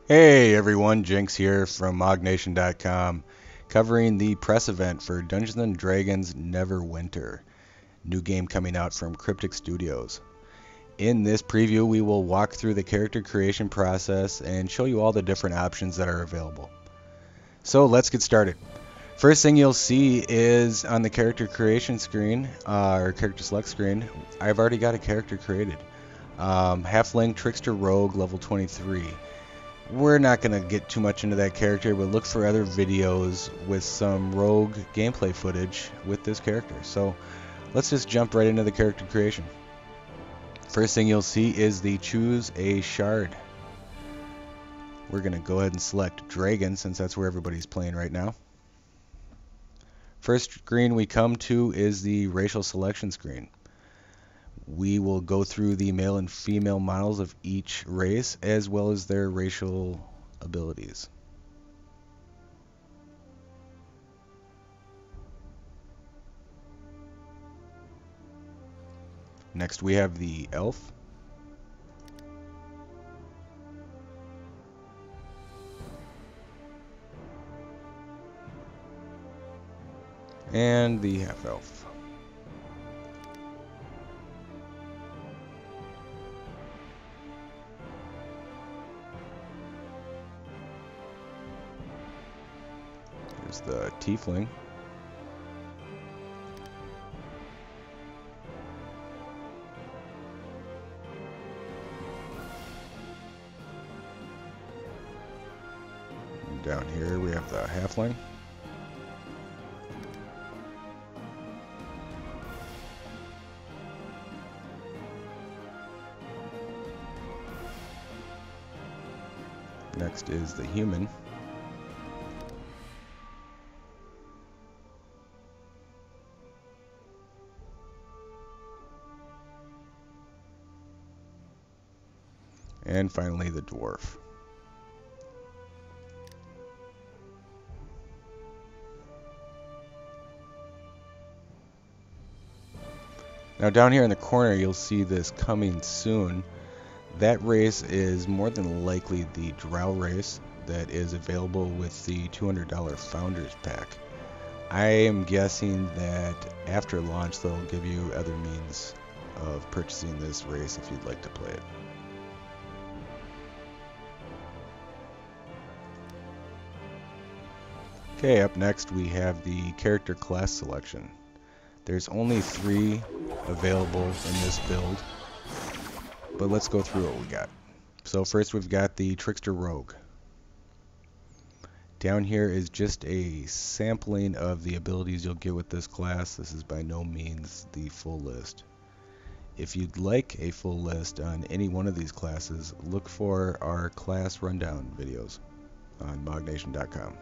Hey everyone, Jinx here from MogNation.com, covering the press event for Dungeons & Dragons Neverwinter, new game coming out from Cryptic Studios. In this preview, we will walk through the character creation process and show you all the different options that are available. So let's get started. First thing you'll see is on the character creation screen, or character select screen, I've already got a character created. Halfling Trickster Rogue, level 23. We're not going to get too much into that character, but look for other videos with some rogue gameplay footage with this character. So let's just jump right into the character creation. First thing you'll see is the choose a shard. We're going to go ahead and select Dragon since that's where everybody's playing right now. First screen we come to is the racial selection screen. We will go through the male and female models of each race as well as their racial abilities. Next we have the elf. And the half elf. Here's the tiefling. And down here we have the halfling. Next is the human. And finally the dwarf. Now down here in the corner you'll see this coming soon. That race is more than likely the drow race that is available with the $200 Founders Pack. I am guessing that after launch they'll give you other means of purchasing this race if you'd like to play it. Okay, up next we have the character class selection. There's only 3 available in this build, but let's go through what we got. So first we've got the Trickster Rogue. Down here is just a sampling of the abilities you'll get with this class. This is by no means the full list. If you'd like a full list on any one of these classes, look for our class rundown videos on mognation.com.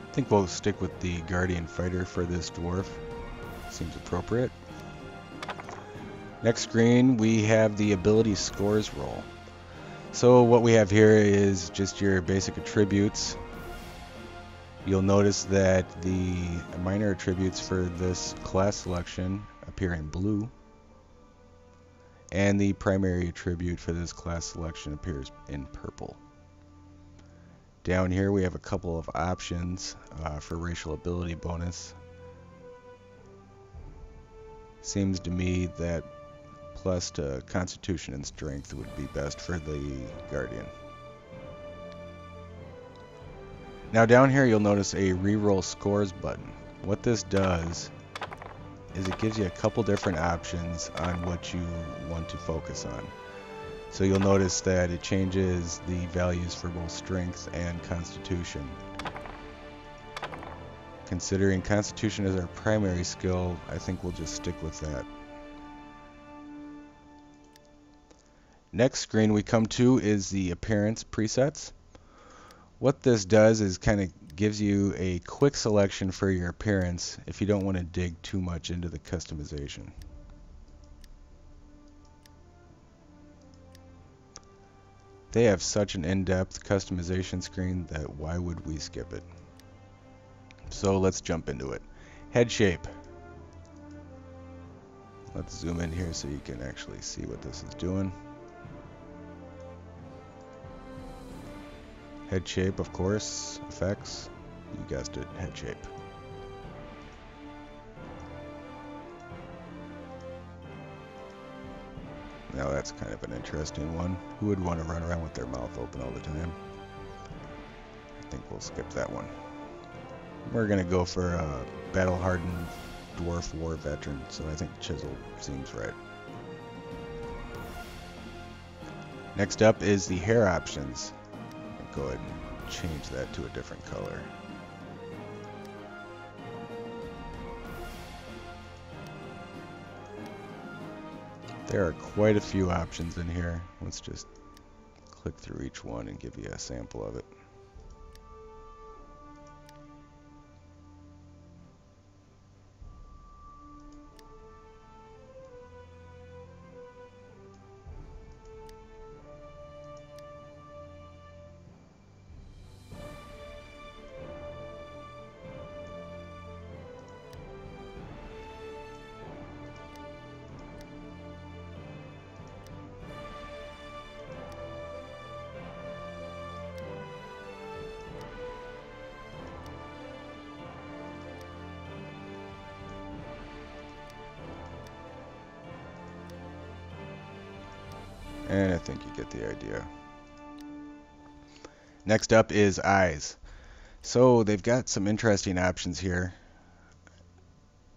I think we'll stick with the Guardian Fighter for this dwarf. Seems appropriate. Next screen we have the ability scores roll. So what we have here is just your basic attributes. You'll notice that the minor attributes for this class selection appear in blue, and the primary attribute for this class selection appears in purple. Down here we have a couple of options for racial ability bonus. Seems to me that plus to Constitution and Strength would be best for the Guardian. Now down here you'll notice a reroll scores button. What this does is it gives you a couple different options on what you want to focus on. So you'll notice that it changes the values for both Strength and Constitution. Considering Constitution is our primary skill, I think we'll just stick with that. Next screen we come to is the appearance presets. What this does is kind of gives you a quick selection for your appearance if you don't want to dig too much into the customization. They have such an in-depth customization screen that why would we skip it? So let's jump into it. Head shape. Let's zoom in here so you can actually see what this is doing. Head shape, of course. Effects. You guessed it, head shape. Now that's kind of an interesting one. Who would want to run around with their mouth open all the time? I think we'll skip that one. We're going to go for a battle-hardened dwarf war veteran, so I think chisel seems right. Next up is the hair options. I'll go ahead and change that to a different color. There are quite a few options in here. Let's just click through each one and give you a sample of it. And I think you get the idea. Next up is eyes. So they've got some interesting options here.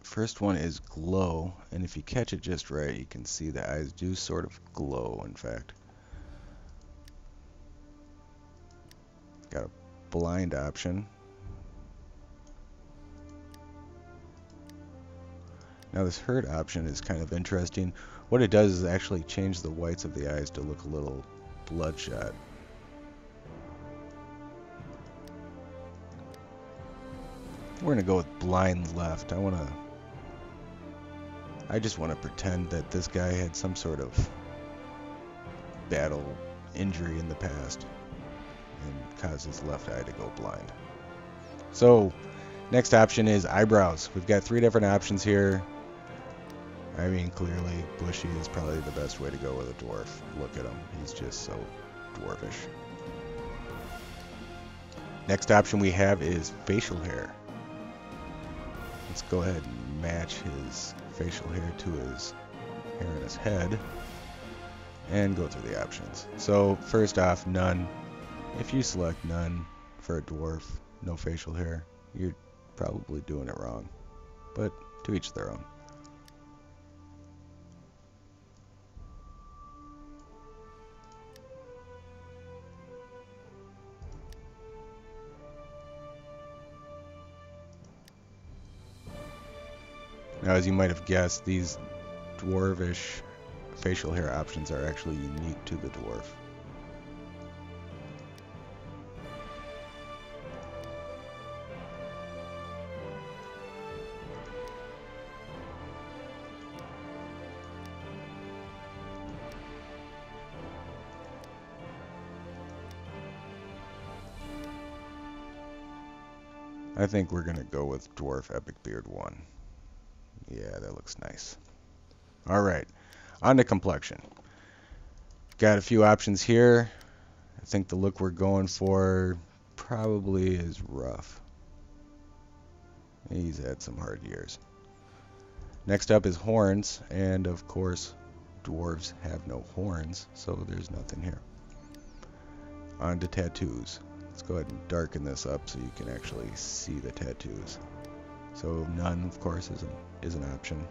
First one is glow, and if you catch it just right, you can see the eyes do sort of glow, in fact. Got a blind option. Now this hurt option is kind of interesting. What it does is actually change the whites of the eyes to look a little bloodshot. We're gonna go with blind left. I just want to pretend that this guy had some sort of battle injury in the past and caused his left eye to go blind. So next option is eyebrows. We've got 3 different options here. I mean, clearly, bushy is probably the best way to go with a dwarf. Look at him. He's just so dwarfish. Next option we have is facial hair. Let's go ahead and match his facial hair to his hair on his head and go through the options. So, first off, none. If you select none for a dwarf, no facial hair, you're probably doing it wrong. But to each their own. Now, as you might have guessed, these dwarvish facial hair options are actually unique to the dwarf. I think we're going to go with Dwarf Epic Beard 1. Yeah, that looks nice. Alright, on to complexion. Got a few options here. I think the look we're going for probably is rough. He's had some hard years. Next up is horns, and of course, dwarves have no horns, so there's nothing here. On to tattoos. Let's go ahead and darken this up so you can actually see the tattoos. So none, of course, is an option.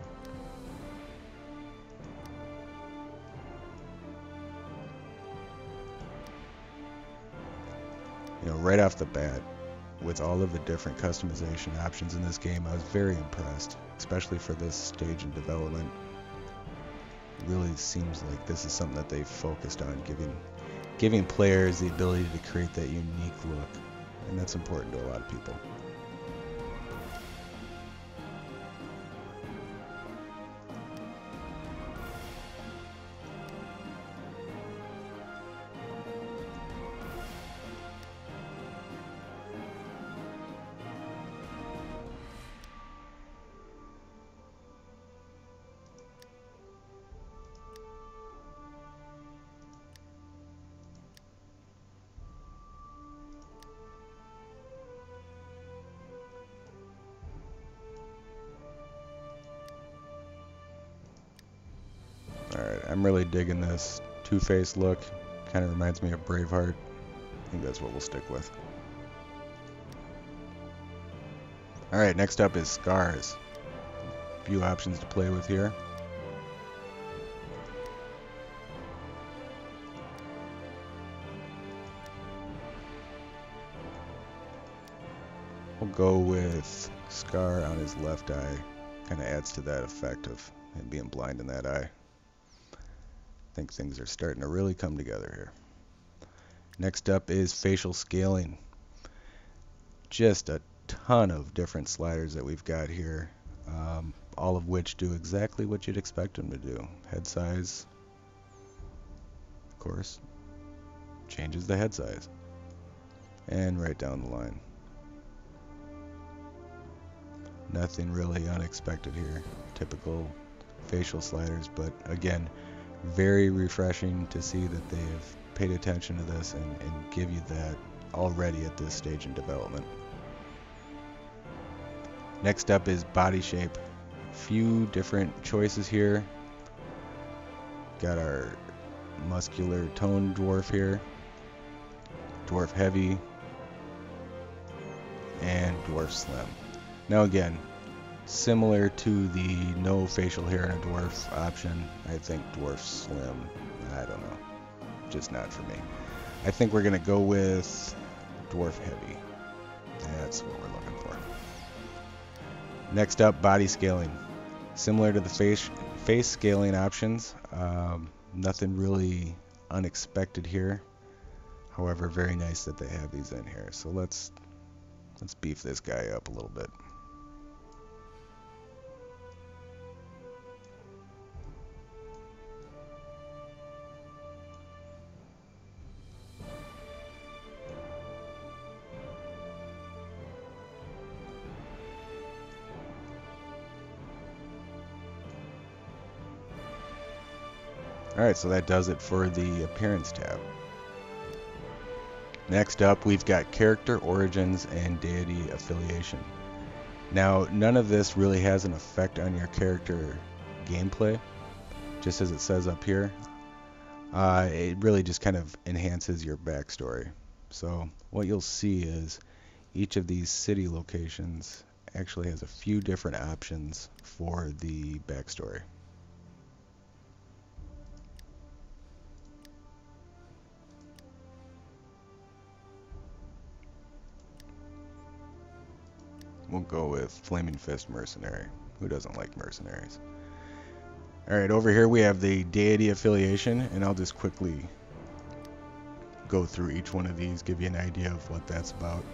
You know, right off the bat, with all of the different customization options in this game, I was very impressed, especially for this stage in development. It really seems like this is something that they've focused on, giving players the ability to create that unique look, and that's important to a lot of people. Alright, I'm really digging this two-faced look. Kind of reminds me of Braveheart. I think that's what we'll stick with. Alright, next up is scars. A few options to play with here. We'll go with scar on his left eye. Kind of adds to that effect of him being blind in that eye. I think things are starting to really come together here. Next up is facial scaling. Just a ton of different sliders that we've got here, all of which do exactly what you'd expect them to do. Head size, of course, changes the head size, and right down the line. Nothing really unexpected here. Typical facial sliders, but again, very refreshing to see that they have paid attention to this and give you that already at this stage in development. Next up is body shape. Few different choices here. Got our muscular toned dwarf here, dwarf heavy, and dwarf slim. Now again, similar to the no facial hair in a dwarf option, I think dwarf slim, I don't know, just not for me. I think we're going to go with dwarf heavy. That's what we're looking for. Next up, body scaling. Similar to the face scaling options, nothing really unexpected here. However, very nice that they have these in here. So let's beef this guy up a little bit. Alright, so that does it for the appearance tab. Next up, we've got character origins and deity affiliation. Now, none of this really has an effect on your character gameplay, just as it says up here. It really just kind of enhances your backstory. So what you'll see is each of these city locations actually has a few different options for the backstory. We'll go with Flaming Fist Mercenary. Who doesn't like mercenaries? Alright, over here we have the deity affiliation, and I'll just quickly go through each one of these, give you an idea of what that's about.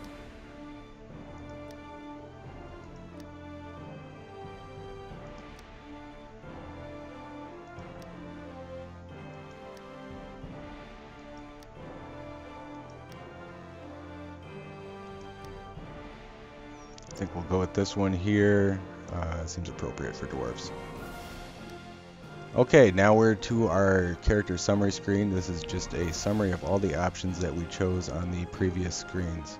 I think we'll go with this one here. Seems appropriate for dwarves. Okay, now we're to our character summary screen. This is just a summary of all the options that we chose on the previous screens.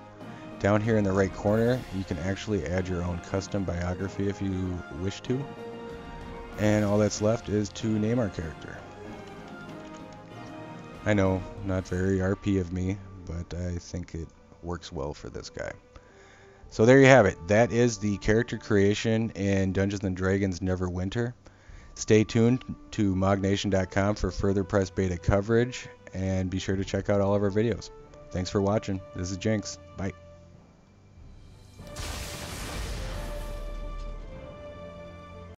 Down here in the right corner, you can actually add your own custom biography if you wish to. And all that's left is to name our character. I know, not very RP of me, but I think it works well for this guy. So there you have it. That is the character creation in Dungeons & Dragons Neverwinter. Stay tuned to mognation.com for further press beta coverage, and be sure to check out all of our videos. Thanks for watching. This is Jinx. Bye.